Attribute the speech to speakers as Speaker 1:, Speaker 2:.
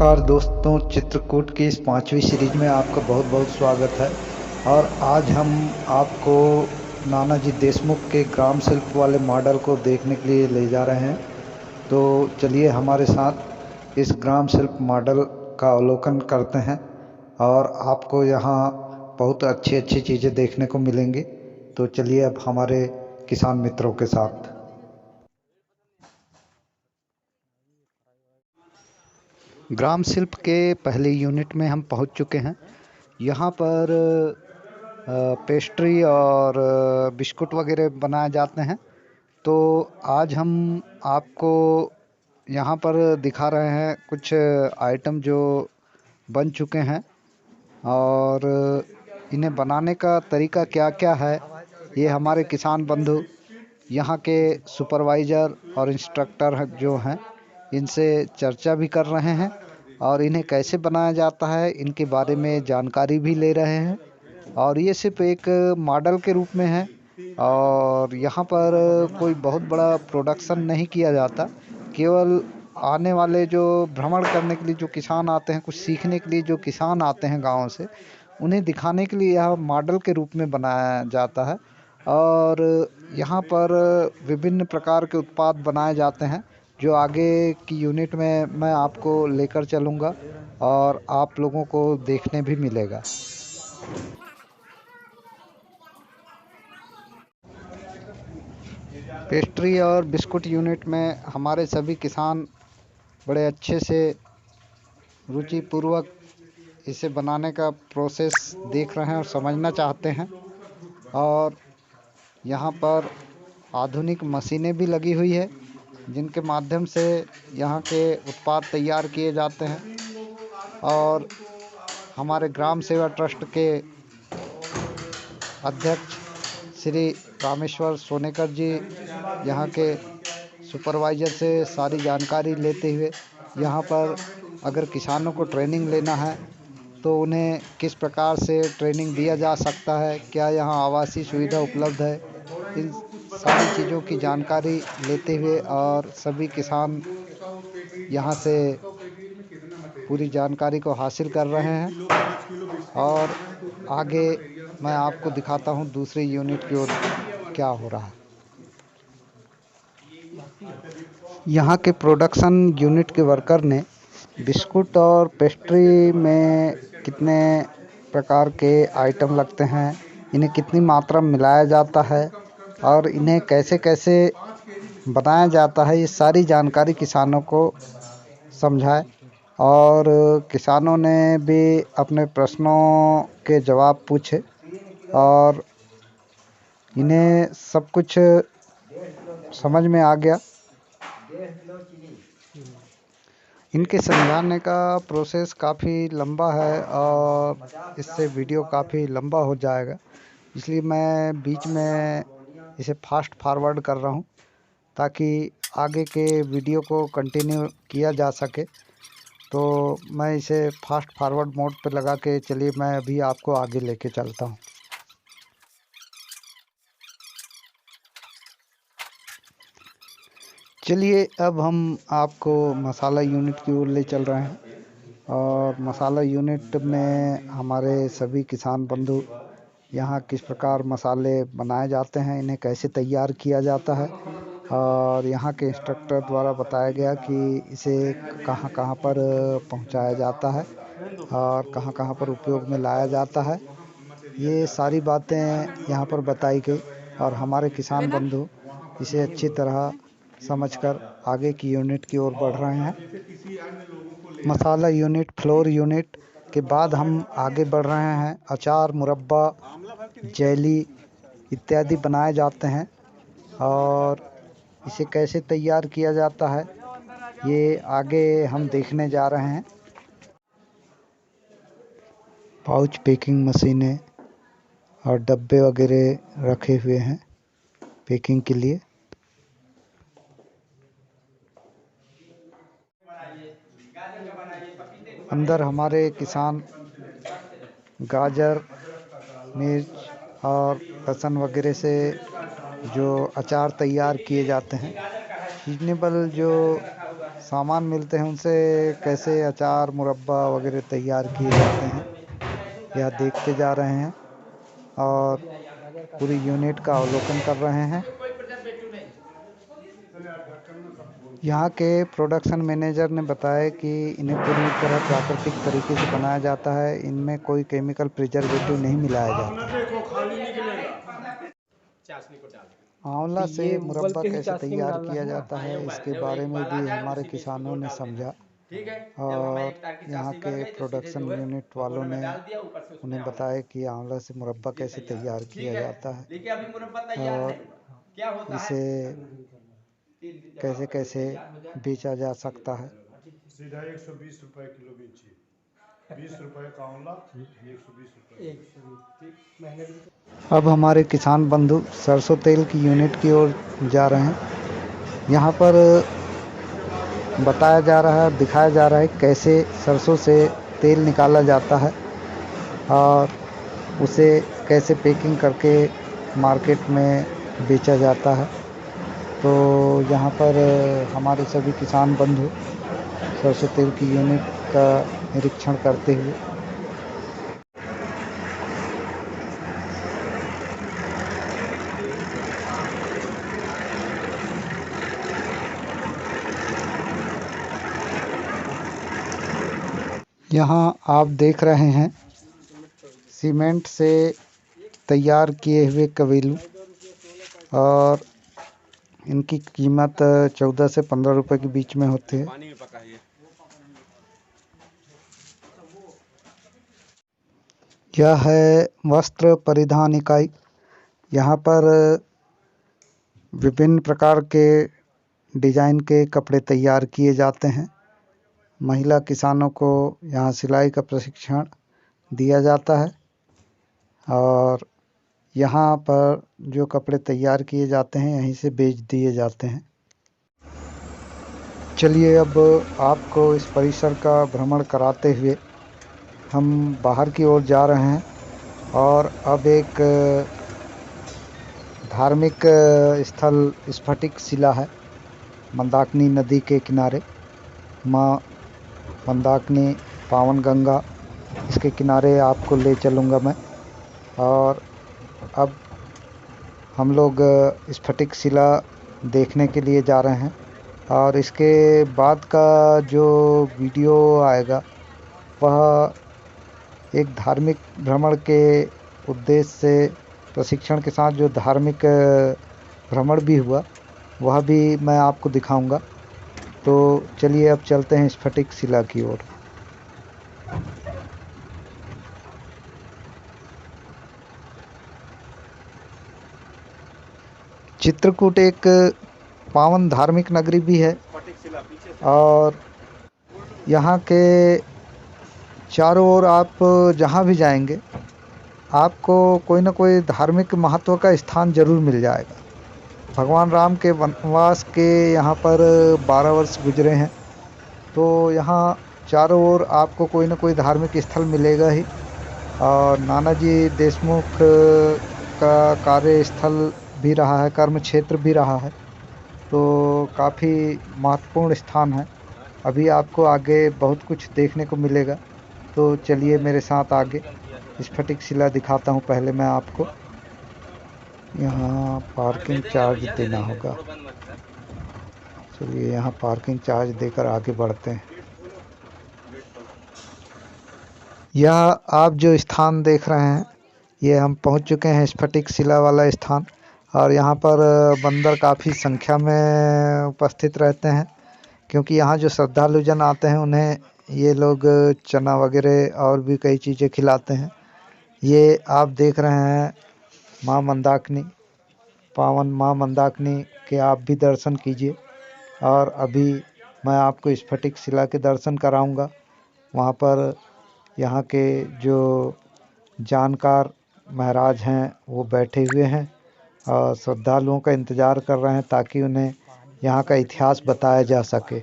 Speaker 1: नमस्कार दोस्तों, चित्रकूट की इस 5वीं सीरीज में आपका बहुत बहुत स्वागत है। और आज हम आपको नानाजी देशमुख के ग्राम शिल्प वाले मॉडल को देखने के लिए ले जा रहे हैं। तो चलिए हमारे साथ इस ग्राम शिल्प मॉडल का अवलोकन करते हैं और आपको यहाँ बहुत अच्छी अच्छी चीज़ें देखने को मिलेंगी। तो चलिए अब हमारे किसान मित्रों के साथ। ग्राम शिल्प के पहले यूनिट में हम पहुंच चुके हैं। यहाँ पर पेस्ट्री और बिस्कुट वगैरह बनाए जाते हैं। तो आज हम आपको यहाँ पर दिखा रहे हैं कुछ आइटम जो बन चुके हैं और इन्हें बनाने का तरीका क्या क्या है, ये हमारे किसान बंधु यहाँ के सुपरवाइज़र और इंस्ट्रक्टर जो हैं इनसे चर्चा भी कर रहे हैं और इन्हें कैसे बनाया जाता है इनके बारे में जानकारी भी ले रहे हैं। और ये सिर्फ एक मॉडल के रूप में है और यहाँ पर कोई बहुत बड़ा प्रोडक्शन नहीं किया जाता। केवल आने वाले जो भ्रमण करने के लिए जो किसान आते हैं, कुछ सीखने के लिए जो किसान आते हैं गाँव से, उन्हें दिखाने के लिए यह मॉडल के रूप में बनाया जाता है। और यहाँ पर विभिन्न प्रकार के उत्पाद बनाए जाते हैं जो आगे की यूनिट में मैं आपको लेकर चलूँगा और आप लोगों को देखने भी मिलेगा। पेस्ट्री और बिस्कुट यूनिट में हमारे सभी किसान बड़े अच्छे से रुचिपूर्वक इसे बनाने का प्रोसेस देख रहे हैं और समझना चाहते हैं। और यहाँ पर आधुनिक मशीनें भी लगी हुई है जिनके माध्यम से यहाँ के उत्पाद तैयार किए जाते हैं। और हमारे ग्राम सेवा ट्रस्ट के अध्यक्ष श्री रामेश्वर सोनेकर जी यहाँ के सुपरवाइज़र से सारी जानकारी लेते हुए यहाँ पर अगर किसानों को ट्रेनिंग लेना है तो उन्हें किस प्रकार से ट्रेनिंग दिया जा सकता है, क्या यहाँ आवासीय सुविधा उपलब्ध है, इन सारी चीज़ों की जानकारी लेते हुए और सभी किसान यहाँ से पूरी जानकारी को हासिल कर रहे हैं। और आगे मैं आपको दिखाता हूँ दूसरी यूनिट की ओर क्या हो रहा है। यहाँ के प्रोडक्शन यूनिट के वर्कर ने बिस्कुट और पेस्ट्री में कितने प्रकार के आइटम लगते हैं, इन्हें कितनी मात्रा में मिलाया जाता है और इन्हें कैसे कैसे बनाया जाता है, ये सारी जानकारी किसानों को समझाए। और किसानों ने भी अपने प्रश्नों के जवाब पूछे और इन्हें सब कुछ समझ में आ गया। इनके समझाने का प्रोसेस काफ़ी लंबा है और इससे वीडियो काफ़ी लंबा हो जाएगा, इसलिए मैं बीच में इसे फास्ट फॉरवर्ड कर रहा हूँ ताकि आगे के वीडियो को कंटिन्यू किया जा सके। तो मैं इसे फास्ट फॉरवर्ड मोड पर लगा के, चलिए मैं अभी आपको आगे लेके चलता हूँ। चलिए अब हम आपको मसाला यूनिट की ओर ले चल रहे हैं और मसाला यूनिट में हमारे सभी किसान बंधु यहाँ किस प्रकार मसाले बनाए जाते हैं, इन्हें कैसे तैयार किया जाता है और यहाँ के इंस्ट्रक्टर द्वारा बताया गया कि इसे कहाँ कहाँ पर पहुँचाया जाता है और कहाँ कहाँ पर उपयोग में लाया जाता है, ये सारी बातें यहाँ पर बताई गई। और हमारे किसान बंधु इसे अच्छी तरह समझकर आगे की यूनिट की ओर बढ़ रहे हैं। मसाला यूनिट, फ्लोर यूनिट के बाद हम आगे बढ़ रहे हैं। अचार, मुरब्बा, जेली इत्यादि बनाए जाते हैं और इसे कैसे तैयार किया जाता है ये आगे हम देखने जा रहे हैं। पाउच पैकिंग मशीनें और डब्बे वगैरह रखे हुए हैं पैकिंग के लिए। अंदर हमारे किसान गाजर, मिर्च और लहसुन वगैरह से जो अचार तैयार किए जाते हैं, सीजनेबल जो सामान मिलते हैं उनसे कैसे अचार मुरब्बा वगैरह तैयार किए जाते हैं यह देखते जा रहे हैं और पूरी यूनिट का अवलोकन कर रहे हैं। यहाँ के प्रोडक्शन मैनेजर ने बताया कि इन्हें पूरी तरह प्राकृतिक तरीके से बनाया जाता है, इनमें कोई केमिकल प्रिजर्वेटिव नहीं मिलाया जाता। आंवला
Speaker 2: तो
Speaker 1: से
Speaker 2: ये
Speaker 1: मुरब्बा
Speaker 2: उबलते ही
Speaker 1: कैसे
Speaker 2: चाशनी में
Speaker 1: तैयार
Speaker 2: डालना
Speaker 1: किया
Speaker 2: है ना।
Speaker 1: जाता है इसके बारे में भी हमारे किसानों ने समझा और यहाँ के प्रोडक्शन यूनिट वालों ने उन्हें बताया कि आंवला से मुरब्बा कैसे तैयार किया जाता है और इसे कैसे कैसे बेचा जा सकता है।
Speaker 3: सीधा 120 रुपए किलो बेचिए, 20 रुपए का आंवला, 120 रुपए।
Speaker 1: अब हमारे किसान बंधु सरसों तेल की यूनिट की ओर जा रहे हैं। यहाँ पर बताया जा रहा है, दिखाया जा रहा है कैसे सरसों से तेल निकाला जाता है और उसे कैसे पैकिंग करके मार्केट में बेचा जाता है। तो यहाँ पर हमारे सभी किसान बंधु सरसों तेल की यूनिट का निरीक्षण करते हुए यहाँ आप देख रहे हैं सीमेंट से तैयार किए हुए कबीलू और इनकी कीमत 14 से 15 रुपए के बीच में होती है। यह है वस्त्र परिधान इकाई। यहाँ पर विभिन्न प्रकार के डिजाइन के कपड़े तैयार किए जाते हैं। महिला किसानों को यहाँ सिलाई का प्रशिक्षण दिया जाता है और यहाँ पर जो कपड़े तैयार किए जाते हैं यहीं से बेच दिए जाते हैं। चलिए अब आपको इस परिसर का भ्रमण कराते हुए हम बाहर की ओर जा रहे हैं और अब एक धार्मिक स्थल स्फटिक शिला है मंदाकिनी नदी के किनारे। माँ मंदाकिनी पावन गंगा इसके किनारे आपको ले चलूँगा मैं और अब हम लोग स्फटिक शिला देखने के लिए जा रहे हैं और इसके बाद का जो वीडियो आएगा वह एक धार्मिक भ्रमण के उद्देश्य से प्रशिक्षण के साथ जो धार्मिक भ्रमण भी हुआ वह भी मैं आपको दिखाऊंगा। तो चलिए अब चलते हैं स्फटिक शिला की ओर। चित्रकूट एक पावन धार्मिक नगरी भी है और यहाँ के चारों ओर आप जहाँ भी जाएंगे आपको कोई ना कोई धार्मिक महत्व का स्थान जरूर मिल जाएगा। भगवान राम के वनवास के यहाँ पर 12 वर्ष गुजरे हैं तो यहाँ चारों ओर आपको कोई ना कोई धार्मिक स्थल मिलेगा ही और नानाजी देशमुख का कार्यस्थल भी रहा है, कर्म क्षेत्र भी रहा है, तो काफ़ी महत्वपूर्ण स्थान है। अभी आपको आगे बहुत कुछ देखने को मिलेगा तो चलिए मेरे साथ आगे स्फटिक शिला दिखाता हूँ। पहले मैं आपको यहाँ पार्किंग चार्ज देना होगा। चलिए यहाँ पार्किंग चार्ज देकर आगे बढ़ते हैं। यह आप जो स्थान देख रहे हैं ये हम पहुँच चुके हैं स्फटिक शिला वाला स्थान और यहाँ पर बंदर काफ़ी संख्या में उपस्थित रहते हैं क्योंकि यहाँ जो श्रद्धालु जन आते हैं उन्हें ये लोग चना वगैरह और भी कई चीज़ें खिलाते हैं। ये आप देख रहे हैं माँ मंदाकिनी, पावन माँ मंदाकिनी के आप भी दर्शन कीजिए और अभी मैं आपको स्फटिक शिला के दर्शन कराऊंगा। वहाँ पर यहाँ के जो जानकार महाराज हैं वो बैठे हुए हैं और श्रद्धालुओं का इंतज़ार कर रहे हैं ताकि उन्हें यहाँ का इतिहास बताया जा सके।